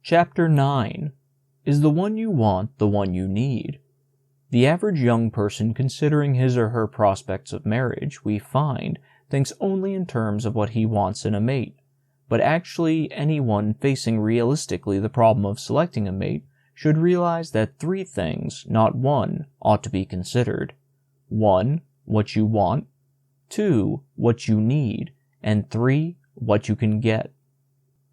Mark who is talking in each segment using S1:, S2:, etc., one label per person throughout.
S1: Chapter 9. Is the one you want the one you need? The average young person considering his or her prospects of marriage, we find, thinks only in terms of what he wants in a mate. But actually, anyone facing realistically the problem of selecting a mate should realize that 3 things, not 1, ought to be considered. 1. What you want. 2. What you need. And 3. What you can get.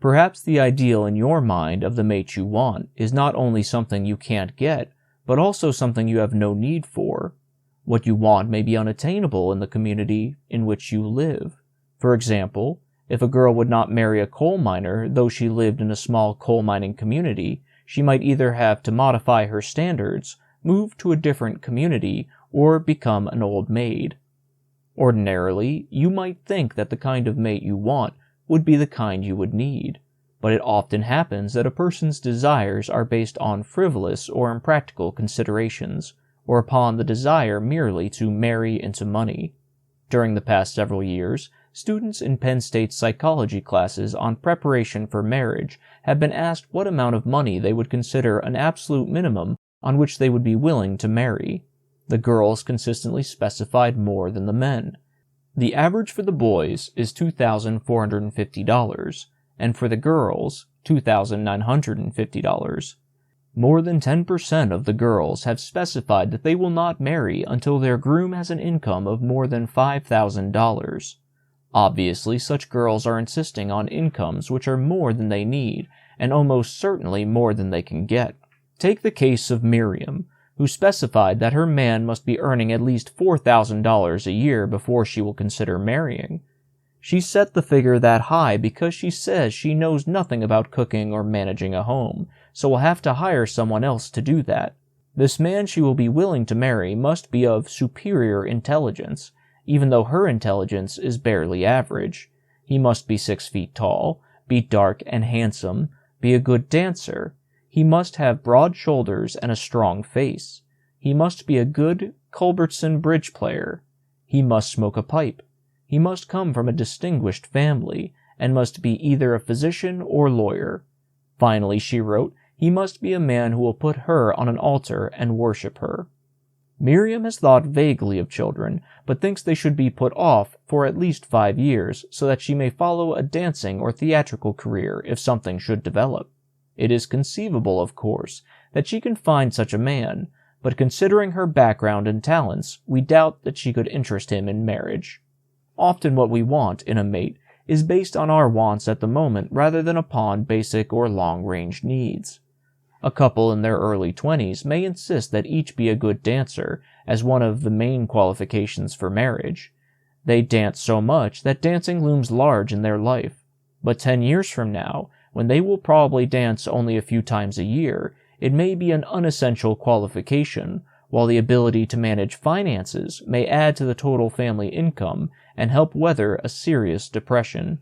S1: Perhaps the ideal in your mind of the mate you want is not only something you can't get, but also something you have no need for. What you want may be unattainable in the community in which you live. For example, if a girl would not marry a coal miner though she lived in a small coal mining community, she might either have to modify her standards, move to a different community, or become an old maid. Ordinarily, you might think that the kind of mate you want would be the kind you would need, but it often happens that a person's desires are based on frivolous or impractical considerations, or upon the desire merely to marry into money. During the past several years, students in Penn State's psychology classes on preparation for marriage have been asked what amount of money they would consider an absolute minimum on which they would be willing to marry. The girls consistently specified more than the men. The average for the boys is $2,450, and for the girls, $2,950. More than 10% of the girls have specified that they will not marry until their groom has an income of more than $5,000. Obviously, such girls are insisting on incomes which are more than they need, and almost certainly more than they can get. Take the case of Miriam, who specified that her man must be earning at least $4,000 a year before she will consider marrying. She set the figure that high because she says she knows nothing about cooking or managing a home, so will have to hire someone else to do that. This man she will be willing to marry must be of superior intelligence, even though her intelligence is barely average. He must be 6 feet tall, be dark and handsome, be a good dancer. He must have broad shoulders and a strong face. He must be a good Culbertson bridge player. He must smoke a pipe. He must come from a distinguished family, and must be either a physician or lawyer. Finally, she wrote, he must be a man who will put her on an altar and worship her. Miriam has thought vaguely of children, but thinks they should be put off for at least 5 years so that she may follow a dancing or theatrical career if something should develop. It is conceivable, of course, that she can find such a man, but considering her background and talents, we doubt that she could interest him in marriage. Often what we want in a mate is based on our wants at the moment rather than upon basic or long-range needs. A couple in their early 20s may insist that each be a good dancer as one of the main qualifications for marriage. They dance so much that dancing looms large in their life, but 10 years from now, when they will probably dance only a few times a year, it may be an unessential qualification, while the ability to manage finances may add to the total family income and help weather a serious depression.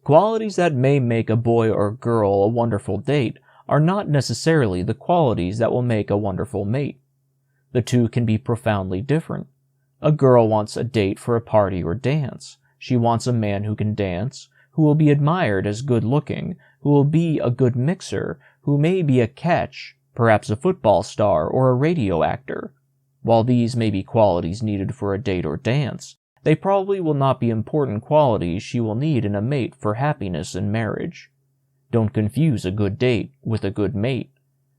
S1: Qualities that may make a boy or girl a wonderful date are not necessarily the qualities that will make a wonderful mate. The two can be profoundly different. A girl wants a date for a party or dance. She wants a man who can dance, who will be admired as good-looking, who will be a good mixer, who may be a catch, perhaps a football star or a radio actor. While these may be qualities needed for a date or dance, they probably will not be important qualities she will need in a mate for happiness in marriage. Don't confuse a good date with a good mate,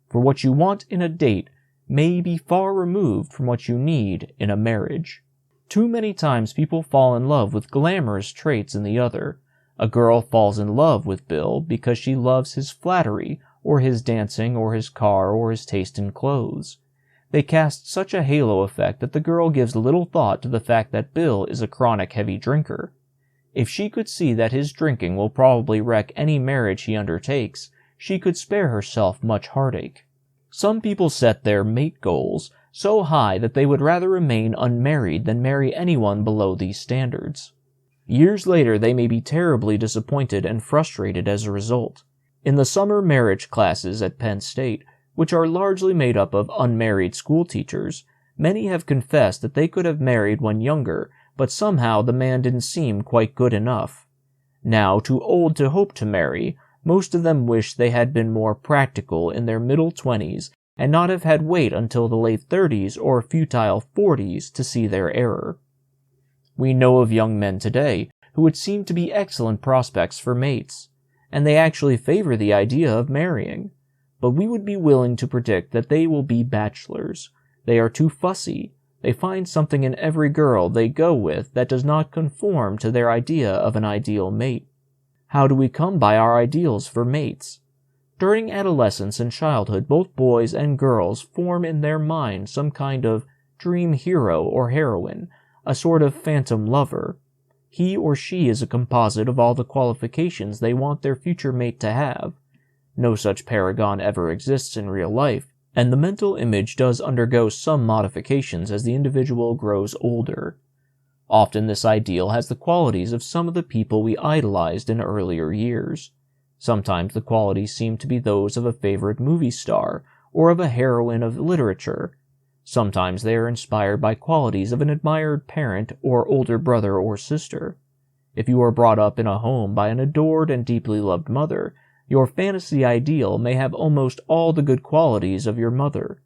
S1: for what you want in a date may be far removed from what you need in a marriage. Too many times people fall in love with glamorous traits in the other. A girl falls in love with Bill because she loves his flattery, or his dancing, or his car, or his taste in clothes. They cast such a halo effect that the girl gives little thought to the fact that Bill is a chronic heavy drinker. If she could see that his drinking will probably wreck any marriage he undertakes, she could spare herself much heartache. Some people set their mate goals so high that they would rather remain unmarried than marry anyone below these standards. Years later, they may be terribly disappointed and frustrated as a result. In the summer marriage classes at Penn State, which are largely made up of unmarried school teachers, many have confessed that they could have married when younger, but somehow the man didn't seem quite good enough. Now, too old to hope to marry, most of them wish they had been more practical in their middle 20s and not have had wait until the late 30s or futile 40s to see their error. We know of young men today who would seem to be excellent prospects for mates, and they actually favor the idea of marrying, but we would be willing to predict that they will be bachelors. They are too fussy. They find something in every girl they go with that does not conform to their idea of an ideal mate. How do we come by our ideals for mates? During adolescence and childhood, both boys and girls form in their mind some kind of dream hero or heroine, a sort of phantom lover. He or she is a composite of all the qualifications they want their future mate to have. No such paragon ever exists in real life, and the mental image does undergo some modifications as the individual grows older. Often this ideal has the qualities of some of the people we idolized in earlier years. Sometimes the qualities seem to be those of a favorite movie star or of a heroine of literature. Sometimes they are inspired by qualities of an admired parent or older brother or sister. If you are brought up in a home by an adored and deeply loved mother, your fantasy ideal may have almost all the good qualities of your mother.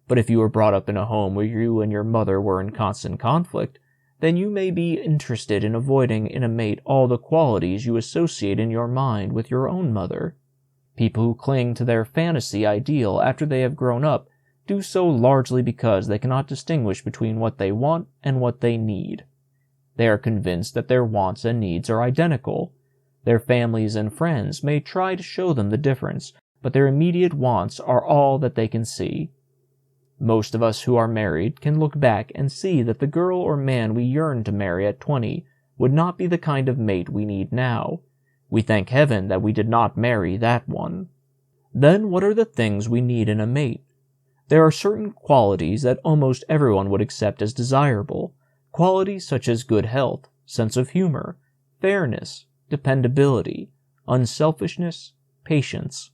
S1: But if you were brought up in a home where you and your mother were in constant conflict, then you may be interested in avoiding in a mate all the qualities you associate in your mind with your own mother. People who cling to their fantasy ideal after they have grown up do so largely because they cannot distinguish between what they want and what they need. They are convinced that their wants and needs are identical. Their families and friends may try to show them the difference, but their immediate wants are all that they can see. Most of us who are married can look back and see that the girl or man we yearned to marry at 20 would not be the kind of mate we need now. We thank heaven that we did not marry that one. Then what are the things we need in a mate? There are certain qualities that almost everyone would accept as desirable, qualities such as good health, sense of humor, fairness, dependability, unselfishness, patience.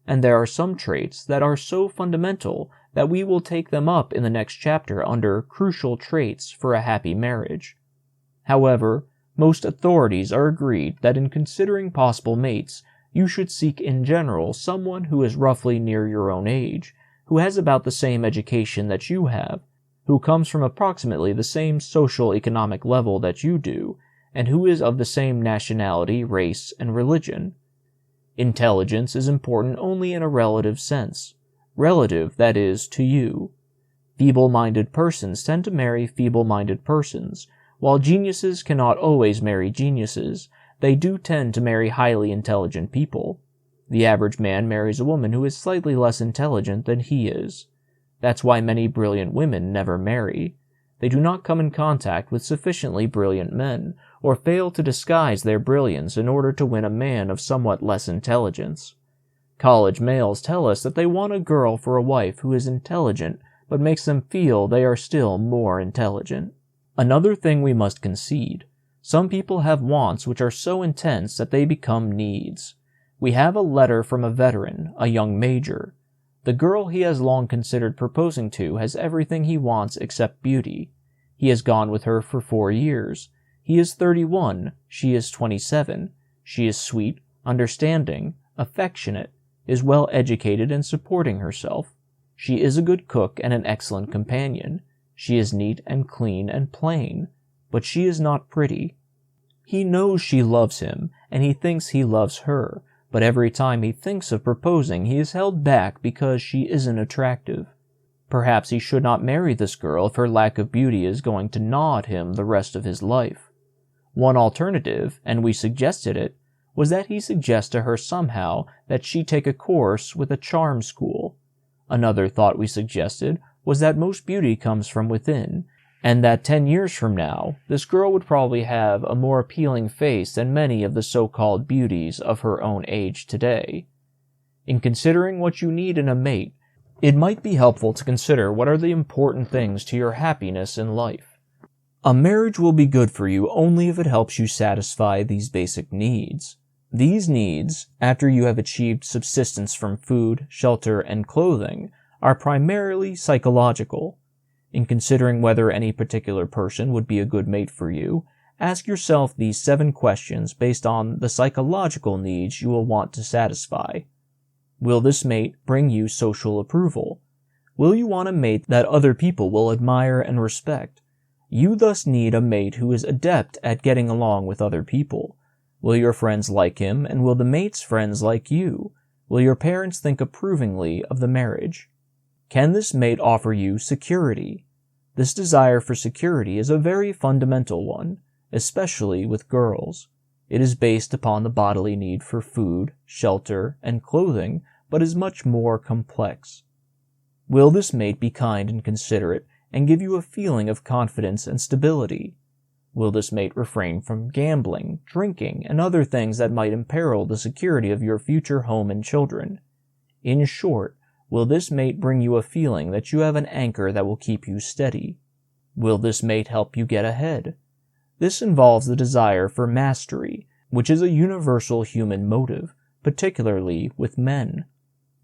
S1: And there are some traits that are so fundamental that we will take them up in the next chapter under crucial traits for a happy marriage. However, most authorities are agreed that in considering possible mates, you should seek in general someone who is roughly near your own age, who has about the same education that you have, who comes from approximately the same social-economic level that you do, and who is of the same nationality, race, and religion. Intelligence is important only in a relative sense. Relative, that is, to you. Feeble-minded persons tend to marry feeble-minded persons. While geniuses cannot always marry geniuses, they do tend to marry highly intelligent people. The average man marries a woman who is slightly less intelligent than he is. That's why many brilliant women never marry. They do not come in contact with sufficiently brilliant men, or fail to disguise their brilliance in order to win a man of somewhat less intelligence. College males tell us that they want a girl for a wife who is intelligent, but makes them feel they are still more intelligent. Another thing we must concede. Some people have wants which are so intense that they become needs. We have a letter from a veteran, a young major. The girl he has long considered proposing to has everything he wants except beauty. He has gone with her for 4 years. He is 31, she is 27. She is sweet, understanding, affectionate, is well educated and supporting herself. She is a good cook and an excellent companion. She is neat and clean and plain, but she is not pretty. He knows she loves him, and he thinks he loves her, but every time he thinks of proposing he is held back because she isn't attractive. Perhaps he should not marry this girl if her lack of beauty is going to gnaw at him the rest of his life. One alternative, and we suggested it, was that he suggest to her somehow that she take a course with a charm school. Another thought we suggested was that most beauty comes from within, and that 10 years from now, this girl would probably have a more appealing face than many of the so-called beauties of her own age today. In considering what you need in a mate, it might be helpful to consider what are the important things to your happiness in life. A marriage will be good for you only if it helps you satisfy these basic needs. These needs, after you have achieved subsistence from food, shelter, and clothing, are primarily psychological. In considering whether any particular person would be a good mate for you, Ask yourself these 7 questions based on the psychological needs you will want to satisfy. Will this mate bring you social approval? Will you want a mate that other people will admire and respect? You thus need a mate who is adept at getting along with other people. Will your friends like him, and will the mate's friends like you? Will your parents think approvingly of the marriage? Can this mate offer you security? This desire for security is a very fundamental one, especially with girls. It is based upon the bodily need for food, shelter, and clothing, but is much more complex. Will this mate be kind and considerate and give you a feeling of confidence and stability? Will this mate refrain from gambling, drinking, and other things that might imperil the security of your future home and children? In short, will this mate bring you a feeling that you have an anchor that will keep you steady? Will this mate help you get ahead? This involves the desire for mastery, which is a universal human motive, particularly with men.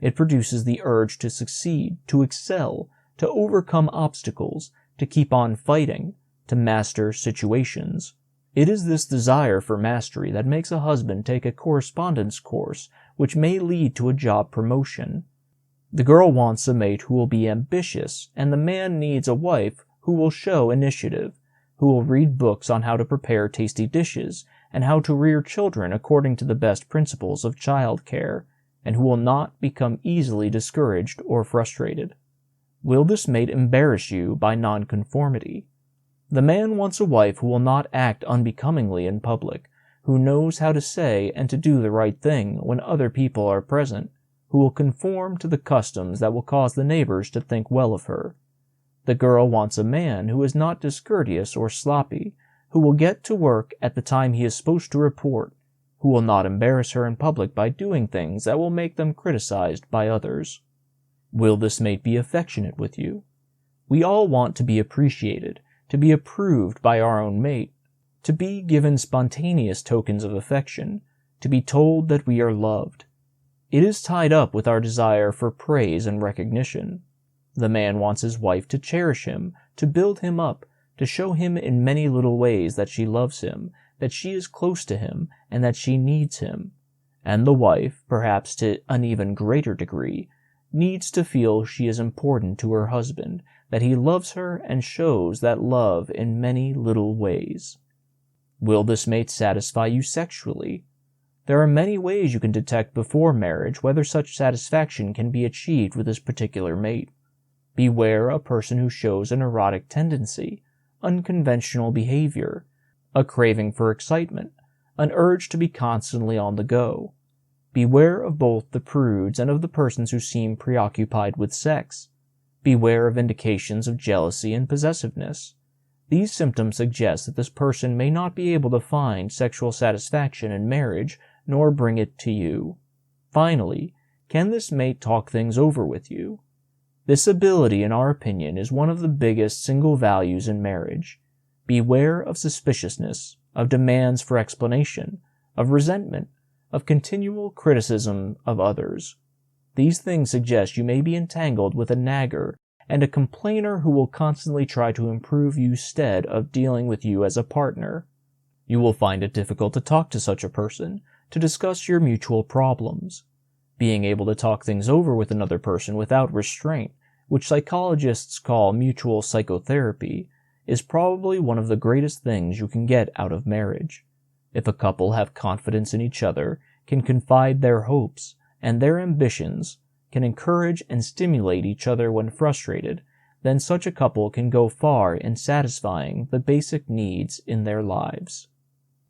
S1: It produces the urge to succeed, to excel, to overcome obstacles, to keep on fighting, to master situations. It is this desire for mastery that makes a husband take a correspondence course, which may lead to a job promotion. The girl wants a mate who will be ambitious, and the man needs a wife who will show initiative, who will read books on how to prepare tasty dishes and how to rear children according to the best principles of child care, and who will not become easily discouraged or frustrated. Will this mate embarrass you by nonconformity? The man wants a wife who will not act unbecomingly in public, who knows how to say and to do the right thing when other people are present, who will conform to the customs that will cause the neighbors to think well of her. The girl wants a man who is not discourteous or sloppy, who will get to work at the time he is supposed to report, who will not embarrass her in public by doing things that will make them criticized by others. Will this mate be affectionate with you? We all want to be appreciated, to be approved by our own mate, to be given spontaneous tokens of affection, to be told that we are loved. It is tied up with our desire for praise and recognition. The man wants his wife to cherish him, to build him up, to show him in many little ways that she loves him, that she is close to him, and that she needs him. And the wife, perhaps to an even greater degree, needs to feel she is important to her husband, that he loves her and shows that love in many little ways. Will this mate satisfy you sexually? There are many ways you can detect before marriage whether such satisfaction can be achieved with this particular mate. Beware a person who shows an erotic tendency, unconventional behavior, a craving for excitement, an urge to be constantly on the go. Beware of both the prudes and of the persons who seem preoccupied with sex. Beware of indications of jealousy and possessiveness. These symptoms suggest that this person may not be able to find sexual satisfaction in marriage, nor bring it to you. Finally, can this mate talk things over with you? This ability, in our opinion, is one of the biggest single values in marriage. Beware of suspiciousness, of demands for explanation, of resentment, of continual criticism of others. These things suggest you may be entangled with a nagger and a complainer who will constantly try to improve you instead of dealing with you as a partner. You will find it difficult to talk to such a person, to discuss your mutual problems. Being able to talk things over with another person without restraint, which psychologists call mutual psychotherapy, is probably one of the greatest things you can get out of marriage. If a couple have confidence in each other, can confide their hopes and their ambitions, can encourage and stimulate each other when frustrated, then such a couple can go far in satisfying the basic needs in their lives.